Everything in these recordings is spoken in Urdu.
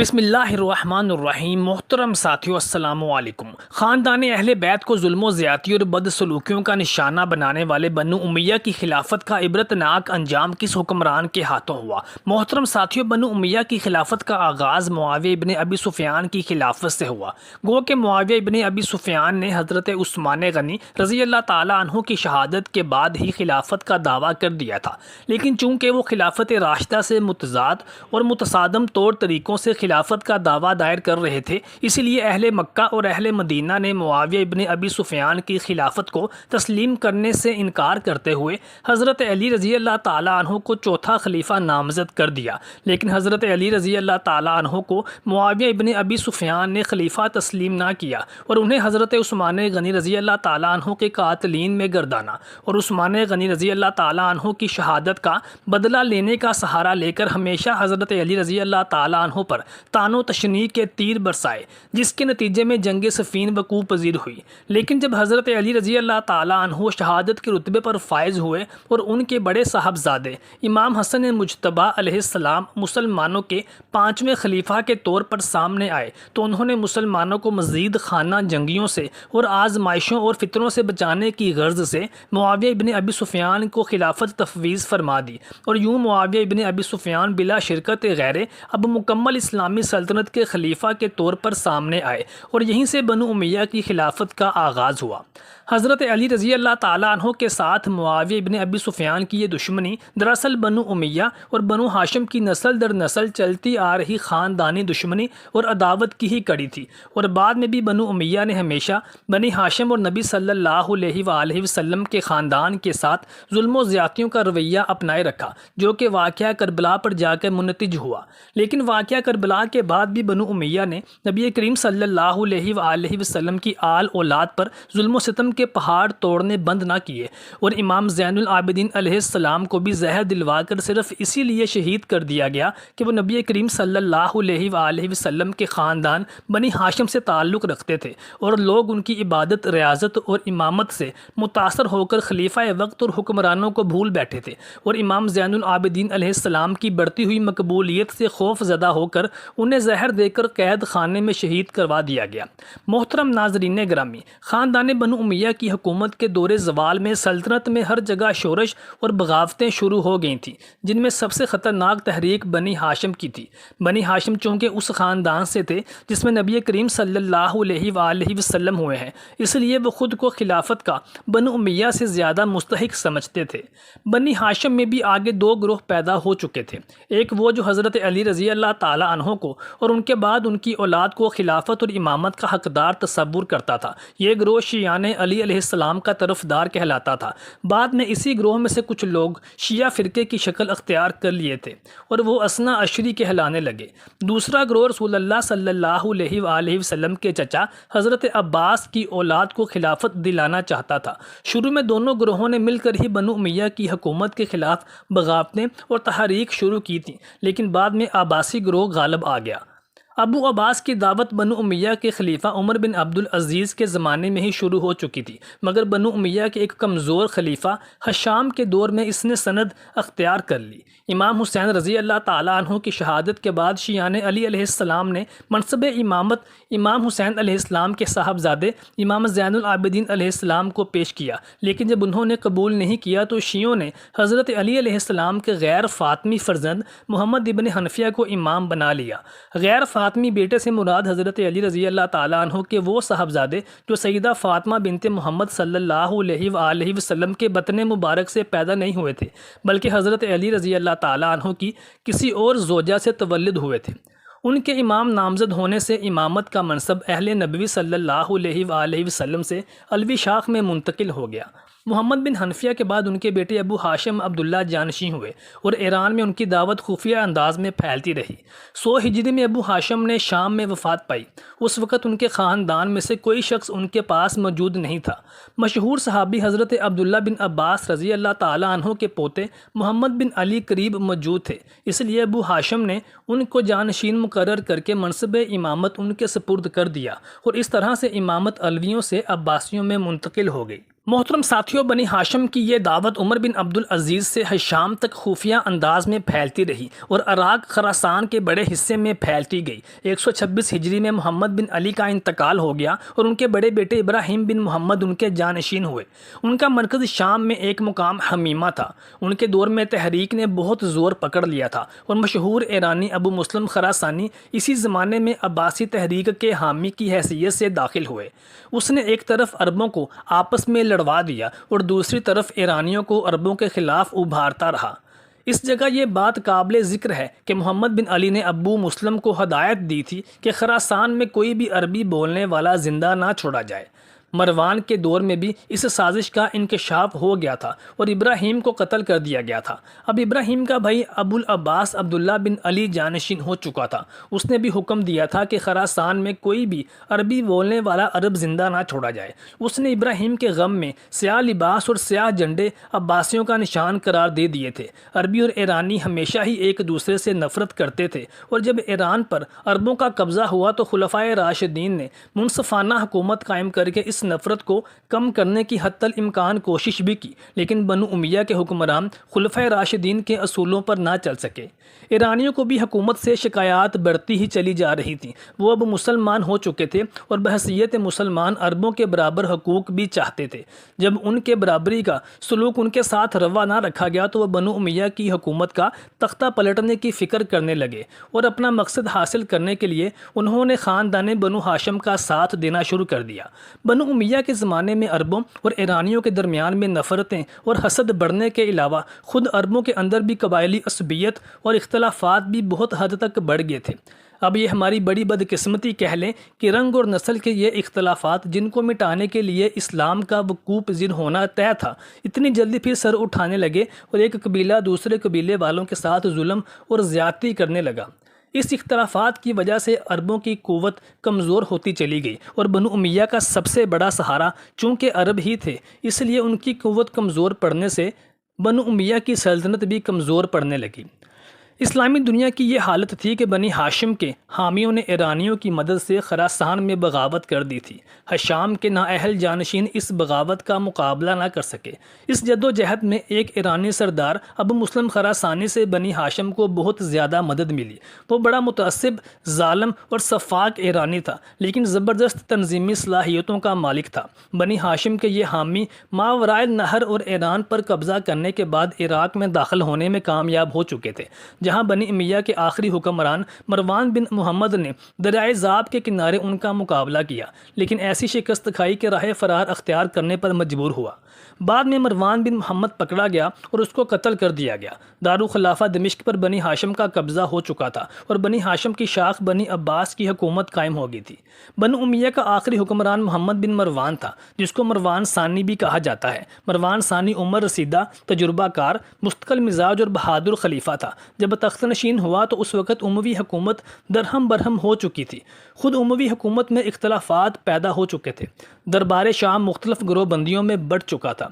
بسم اللہ الرحمن الرحیم۔ محترم ساتھیو، السلام علیکم۔ خاندان اہل بیت کو ظلم و زیادتی اور بد سلوکیوں کا نشانہ بنانے والے بنو امیہ کی خلافت کا عبرتناک انجام کس حکمران کے ہاتھوں ہوا؟ محترم ساتھیو، بنو امیہ کی خلافت کا آغاز معاویہ ابن ابی سفیان کی خلافت سے ہوا۔ گو کہ معاویہ ابن ابی سفیان نے حضرت عثمان غنی رضی اللہ تعالیٰ عنہ کی شہادت کے بعد ہی خلافت کا دعویٰ کر دیا تھا، لیکن چونکہ وہ خلافت راشدہ سے متضاد اور متصادم طور طریقوں سے خلافت کا دعویٰ دائر کر رہے تھے، اسی لیے اہل مکہ اور اہل مدینہ نے معاویہ ابن ابی سفیان کی خلافت کو تسلیم کرنے سے انکار کرتے ہوئے حضرت علی رضی اللہ تعالیٰ عنہ کو چوتھا خلیفہ نامزد کر دیا۔ لیکن حضرت علی رضی اللہ تعالیٰ عنہ کو معاویہ ابن ابی سفیان نے خلیفہ تسلیم نہ کیا اور انہیں حضرت عثمان غنی رضی اللہ تعالیٰ عنہ کے قاتلین میں گردانا اور عثمان غنی رضی اللہ تعالیٰ عنہ کی شہادت کا بدلہ لینے کا سہارا لے کر ہمیشہ حضرت علی رضی اللہ تعالیٰ عنہ پر تان و تشنیع کے تیر برسائے، جس کے نتیجے میں جنگ صفین وقوع پذیر ہوئی۔ لیکن جب حضرت علی رضی اللہ تعالیٰ عنہ شہادت کے رتبے پر فائز ہوئے اور ان کے بڑے صاحبزادے امام حسن مجتبیٰ علیہ السلام مسلمانوں کے 5ویں خلیفہ کے طور پر سامنے آئے تو انہوں نے مسلمانوں کو مزید خانہ جنگیوں سے اور آزمائشوں اور فتنوں سے بچانے کی غرض سے معاویہ ابن ابی سفیان کو خلافت تفویض فرما دی، اور یوں معاویہ ابن ابی سفیان بلا شرکت غیرے اب مکمل اسلامی سلطنت کے خلیفہ کے طور پر سامنے آئے، اور یہیں سے بنو امیہ کی خلافت کا آغاز ہوا۔ حضرت علی رضی اللہ تعالیٰ عنہ کے ساتھ معاویہ ابن ابی سفیان کی یہ دشمنی دراصل بنو امیہ اور بنو ہاشم کی نسل در نسل چلتی آ رہی خاندانی دشمنی اور عداوت کی ہی کڑی تھی، اور بعد میں بھی بنو امیہ نے ہمیشہ بنی ہاشم اور نبی صلی اللہ علیہ وآلہ وسلم کے خاندان کے ساتھ ظلم و زیادتیوں کا رویہ اپنائے رکھا، جو کہ واقعہ کربلا پر جا کر منتج ہوا۔ لیکن واقعہ کربلا کے بعد بھی بنو امیہ نے نبی کریم صلی اللہ علیہ وآلہ وسلم کی آل اولاد پر ظلم و ستم کے پہاڑ توڑنے بند نہ کیے، اور امام زین العابدین علیہ السلام کو بھی زہر دلوا کر صرف اسی لیے شہید کر دیا گیا کہ وہ نبی کریم صلی اللہ علیہ وآلہ وسلم کے خاندان بنی ہاشم سے تعلق رکھتے تھے، اور لوگ ان کی عبادت، ریاضت اور امامت سے متاثر ہو کر خلیفہ وقت اور حکمرانوں کو بھول بیٹھے تھے، اور امام زین العابدین علیہ السلام کی بڑھتی ہوئی مقبولیت سے خوف زدہ ہو کر انہیں زہر دے کر قید خانے میں شہید کروا دیا گیا۔ محترم ناظرین گرامی، خاندان بنو امیہ کی حکومت کے دور زوال میں سلطنت میں ہر جگہ شورش اور بغاوتیں شروع ہو گئی تھیں، جن میں سب سے خطرناک تحریک بنی ہاشم کی تھی۔ بنی ہاشم چونکہ اس خاندان سے تھے جس میں نبی کریم صلی اللہ علیہ وآلہ وسلم ہوئے ہیں، اس لیے وہ خود کو خلافت کا بنو امیہ سے زیادہ مستحق سمجھتے تھے۔ بنی ہاشم میں بھی آگے دو گروہ پیدا ہو چکے تھے، ایک وہ جو حضرت علی رضی اللہ تعالیٰ عنہ کو اور ان کے بعد ان کی اولاد کو خلافت اور امامت کا حقدار تصور کرتا تھا۔ یہ گروہ شیعان علی علیہ السلام کا طرفدار کہلاتا تھا۔ بعد میں اسی گروہ میں سے کچھ لوگ شیعہ فرقے کی شکل اختیار کر لیے تھے اور وہ اثنا عشری کہلانے لگے۔ دوسرا گروہ رسول اللہ صلی اللہ علیہ وآلہ وسلم کے چچا حضرت عباس کی اولاد کو خلافت دلانا چاہتا تھا۔ شروع میں دونوں گروہوں نے مل کر ہی بنو امیہ کی حکومت کے خلاف بغاوتیں اور تحریک شروع کی تھیں، لیکن بعد میں عباسی گروہ غالب آ گیا۔ ابو عباس کی دعوت بنو امیہ کے خلیفہ عمر بن عبد العزیز کے زمانے میں ہی شروع ہو چکی تھی، مگر بنو امیہ کے ایک کمزور خلیفہ ہشام کے دور میں اس نے سند اختیار کر لی۔ امام حسین رضی اللہ تعالیٰ عنہ کی شہادت کے بعد شیعان علی علیہ السلام نے منصب امامت امام حسین علیہ السلام کے صاحبزادے امام زین العابدین علیہ السلام کو پیش کیا، لیکن جب انہوں نے قبول نہیں کیا تو شیعوں نے حضرت علی علیہ السلام کے غیر فاطمی فرزند محمد ابن حنفیہ کو امام بنا لیا۔ غیر فاطمی بیٹے سے مراد حضرت علی رضی اللہ تعالیٰ عنہ کے وہ صاحبزادے جو سیدہ فاطمہ بنت محمد صلی اللہ علیہ وآلہ وسلم کے بطن مبارک سے پیدا نہیں ہوئے تھے، بلکہ حضرت علی رضی اللہ تعالیٰ عنہ کی کسی اور زوجہ سے تولد ہوئے تھے۔ ان کے امام نامزد ہونے سے امامت کا منصب اہل نبوی صلی اللہ علیہ وآلہ وسلم سے علوی شاخ میں منتقل ہو گیا۔ محمد بن حنفیہ کے بعد ان کے بیٹے ابو ہاشم عبداللہ جانشین ہوئے، اور ایران میں ان کی دعوت خفیہ انداز میں پھیلتی رہی۔ 100 ہجری میں ابو ہاشم نے شام میں وفات پائی۔ اس وقت ان کے خاندان میں سے کوئی شخص ان کے پاس موجود نہیں تھا۔ مشہور صحابی حضرت عبداللہ بن عباس رضی اللہ تعالیٰ عنہ کے پوتے محمد بن علی قریب موجود تھے، اس لیے ابو ہاشم نے ان کو جانشین مقرر کر کے منصب امامت ان کے سپرد کر دیا، اور اس طرح سے امامت علویوں سے عباسیوں میں منتقل ہو گئی۔ محترم ساتھیوں، بنی ہاشم کی یہ دعوت عمر بن عبدالعزیز سے شام تک خفیہ انداز میں پھیلتی رہی اور عراق خراسان کے بڑے حصے میں پھیلتی گئی۔ 126 ہجری میں محمد بن علی کا انتقال ہو گیا اور ان کے بڑے بیٹے ابراہیم بن محمد ان کے جانشین ہوئے۔ ان کا مرکز شام میں ایک مقام حمیمہ تھا۔ ان کے دور میں تحریک نے بہت زور پکڑ لیا تھا اور مشہور ایرانی ابو مسلم خراسانی اسی زمانے میں عباسی تحریک کے حامی کی حیثیت سے داخل ہوئے۔ اس نے ایک طرف عربوں کو آپس میں لڑوا دیا اور دوسری طرف ایرانیوں کو عربوں کے خلاف ابھارتا رہا۔ اس جگہ یہ بات قابل ذکر ہے کہ محمد بن علی نے ابو مسلم کو ہدایت دی تھی کہ خراسان میں کوئی بھی عربی بولنے والا زندہ نہ چھوڑا جائے۔ مروان کے دور میں بھی اس سازش کا انکشاف ہو گیا تھا اور ابراہیم کو قتل کر دیا گیا تھا۔ اب ابراہیم کا بھائی ابو العباس عبداللہ بن علی جانشین ہو چکا تھا۔ اس نے بھی حکم دیا تھا کہ خراسان میں کوئی بھی عربی بولنے والا عرب زندہ نہ چھوڑا جائے۔ اس نے ابراہیم کے غم میں سیاہ لباس اور سیاہ جھنڈے عباسیوں کا نشان قرار دے دیے تھے۔ عربی اور ایرانی ہمیشہ ہی ایک دوسرے سے نفرت کرتے تھے اور جب ایران پر عربوں کا قبضہ ہوا تو خلفائے راشدین نے منصفانہ حکومت قائم کر کے اس نفرت کو کم کرنے کی حتی الامکان کوشش بھی کی، لیکن بنو امیہ کے حکمران خلفائے راشدین کے اصولوں پر نہ چل سکے۔ ایرانیوں کو بھی حکومت سے شکایات بڑھتی ہی چلی جا رہی تھیں۔ وہ اب مسلمان ہو چکے تھے اور بحیثیت مسلمان عربوں کے برابر حقوق بھی چاہتے تھے۔ جب ان کے برابری کا سلوک ان کے ساتھ روا نہ رکھا گیا تو وہ بنو امیہ کی حکومت کا تختہ پلٹنے کی فکر کرنے لگے اور اپنا مقصد حاصل کرنے کے لیے انہوں نے خاندان بنو ہاشم کا ساتھ دینا شروع کر دیا۔ بنو امیہ کے زمانے میں عربوں اور ایرانیوں کے درمیان میں نفرتیں اور حسد بڑھنے کے علاوہ خود عربوں کے اندر بھی قبائلی عصبیت اور اختلافات بھی بہت حد تک بڑھ گئے تھے۔ اب یہ ہماری بڑی بدقسمتی کہہ لیں کہ رنگ اور نسل کے یہ اختلافات جن کو مٹانے کے لیے اسلام کا وقوع پذیر ہونا طے تھا، اتنی جلدی پھر سر اٹھانے لگے اور ایک قبیلہ دوسرے قبیلے والوں کے ساتھ ظلم اور زیادتی کرنے لگا۔ اس اختلافات کی وجہ سے عربوں کی قوت کمزور ہوتی چلی گئی اور بنو امیہ کا سب سے بڑا سہارا چونکہ عرب ہی تھے، اس لیے ان کی قوت کمزور پڑنے سے بنو امیہ کی سلطنت بھی کمزور پڑنے لگی۔ اسلامی دنیا کی یہ حالت تھی کہ بنی ہاشم کے حامیوں نے ایرانیوں کی مدد سے خراسان میں بغاوت کر دی تھی۔ ہشام کے نااہل جانشین اس بغاوت کا مقابلہ نہ کر سکے۔ اس جد و جہد میں ایک ایرانی سردار ابو مسلم خراسانی سے بنی ہاشم کو بہت زیادہ مدد ملی۔ وہ بڑا متعصب، ظالم اور سفاک ایرانی تھا، لیکن زبردست تنظیمی صلاحیتوں کا مالک تھا۔ بنی ہاشم کے یہ حامی ماورائے النہر اور ایران پر قبضہ کرنے کے بعد عراق میں داخل ہونے میں کامیاب ہو چکے تھے، جہاں بنی امیہ کے آخری حکمران مروان بن محمد نے دریائے زاب کے کنارے ان کا مقابلہ کیا، لیکن ایسی شکست کھائی کہ راہ فرار اختیار کرنے پر مجبور ہوا۔ بعد میں مروان بن محمد پکڑا گیا اور اس کو قتل کر دیا گیا۔ دارالخلافہ دمشق پر بنی ہاشم کا قبضہ ہو چکا تھا اور بنی ہاشم کی شاخ بنی عباس کی حکومت قائم ہو گئی تھی۔ بنو امیہ کا آخری حکمران محمد بن مروان تھا، جس کو مروان ثانی بھی کہا جاتا ہے۔ مروان ثانی عمر رسیدہ، تجربہ کار، مستقل مزاج اور بہادر خلیفہ تھا۔ جب تخت نشین ہوا تو اس وقت اموی حکومت درہم برہم ہو چکی تھی۔ خود اموی حکومت میں اختلافات پیدا ہو چکے تھے۔ دربار شام مختلف گروہ بندیوں میں بڑھ چکا تھا۔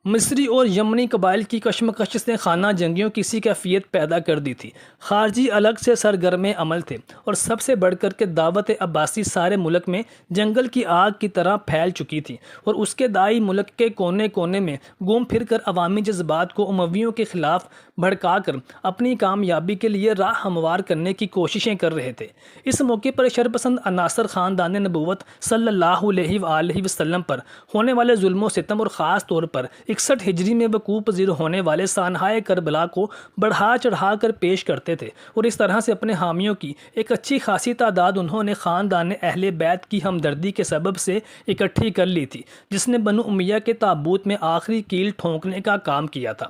مصری اور یمنی قبائل کی کشمکش سے خانہ جنگیوں کی سی کیفیت پیدا کر دی تھی۔ خارجی الگ سے سرگرم عمل تھے اور سب سے بڑھ کر کے دعوت عباسی سارے ملک میں جنگل کی آگ کی طرح پھیل چکی تھی اور اس کے داعی ملک کے کونے کونے میں گھوم پھر کر عوامی جذبات کو امویوں کے خلاف بھڑکا کر اپنی کامیابی کے لیے راہ ہموار کرنے کی کوششیں کر رہے تھے۔ اس موقع پر شرپسند عناصر خاندان نبوت صلی اللہ علیہ وآلہ وسلم پر ہونے والے ظلم و ستم اور خاص طور پر 61 ہجری میں وقوع پذیر ہونے والے سانحۂ کربلا کو بڑھا چڑھا کر پیش کرتے تھے اور اس طرح سے اپنے حامیوں کی ایک اچھی خاصی تعداد انہوں نے خاندان اہل بیت کی ہمدردی کے سبب سے اکٹھی کر لی تھی، جس نے بنو امیہ کے تابوت میں آخری کیل ٹھونکنے کا کام کیا تھا۔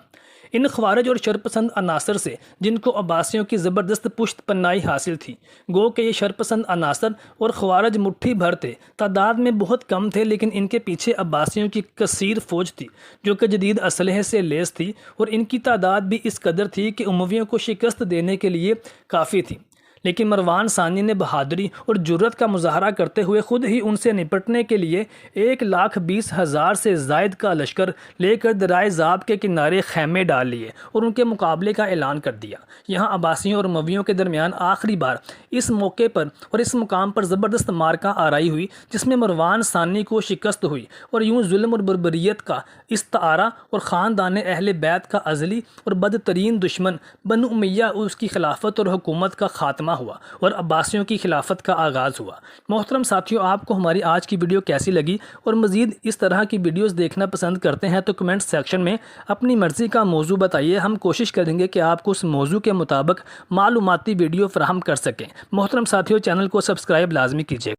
ان خوارج اور شرپسند عناصر سے جن کو عباسیوں کی زبردست پشت پناہی حاصل تھی، گو کہ یہ شرپسند عناصر اور خوارج مٹھی بھر تھے، تعداد میں بہت کم تھے، لیکن ان کے پیچھے عباسیوں کی کثیر فوج تھی جو کہ جدید اسلحے سے لیس تھی اور ان کی تعداد بھی اس قدر تھی کہ امویوں کو شکست دینے کے لیے کافی تھی۔ لیکن مروان ثانی نے بہادری اور جرت کا مظاہرہ کرتے ہوئے خود ہی ان سے نپٹنے کے لیے 1,20,000 سے زائد کا لشکر لے کر دریائے زاب کے کنارے خیمے ڈال لیے اور ان کے مقابلے کا اعلان کر دیا۔ یہاں عباسیوں اور امویوں کے درمیان آخری بار اس موقع پر اور اس مقام پر زبردست مارکہ آرائی ہوئی، جس میں مروان ثانی کو شکست ہوئی اور یوں ظلم اور بربریت کا استعارہ اور خاندان اہل بیت کا ازلی اور بدترین دشمن بنو امیہ اس کی خلافت اور حکومت کا خاتمہ ہوا اور عباسیوں کی خلافت کا آغاز ہوا۔ محترم ساتھیوں، آپ کو ہماری آج کی ویڈیو کیسی لگی اور مزید اس طرح کی ویڈیوز دیکھنا پسند کرتے ہیں تو کمنٹ سیکشن میں اپنی مرضی کا موضوع بتائیے۔ ہم کوشش کریں گے کہ آپ کو اس موضوع کے مطابق معلوماتی ویڈیو فراہم کر سکیں۔ محترم ساتھیوں، چینل کو سبسکرائب لازمی کیجیے۔